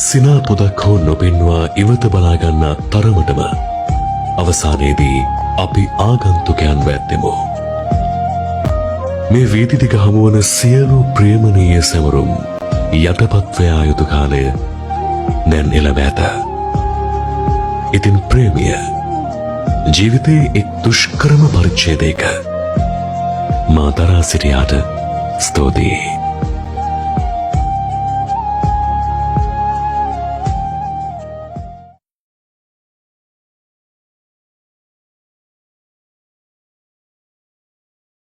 සිනා පොදක් හෝ නොපෙන්වා ඉවත බලා ගන්නා තරමටම අවසානයේදී අපි ආගන්තුකයන් වැද්දෙමු. මේ වීදි දිග හමුවන සියලු ප්‍රේමණීය සැමරුම් යටපත් වේ ආයුතු කාලය දැන් එළව ඇත. ඉතින් ප්‍රේමිය ජීවිතයේ එක් දුෂ්කරම පරිච්ඡේදයක මා දරා සිටියාට ස්තුතියි.